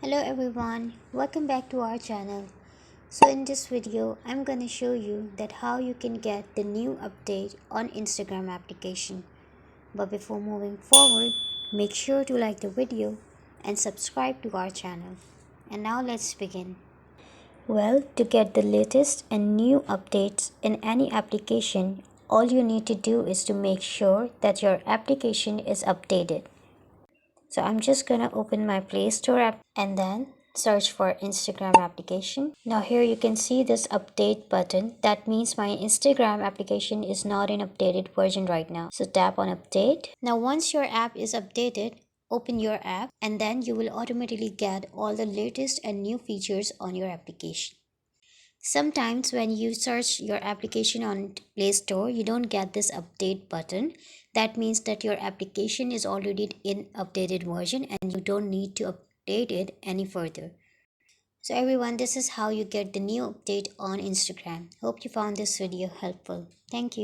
Hello everyone, welcome back to our channel. So in this video, I'm gonna show you that how you can get the new update on Instagram application. But before moving forward, make sure to like the video and subscribe to our channel. And now let's begin. Well, to get the latest and new updates in any application, all you need to do is to make sure that your application is updated. So I'm just gonna open my Play Store app and then search for Instagram application. Now here you can see this update button. That means my Instagram application is not in updated version right now. So tap on update. Now once your app is updated, open your app and then you will automatically get all the latest and new features on your application. Sometimes when you search your application on Play Store, you don't get this update button. That means that your application is already in updated version and you don't need to update it any further. So everyone, this is how you get the new update on Instagram. Hope you found this video helpful. Thank you.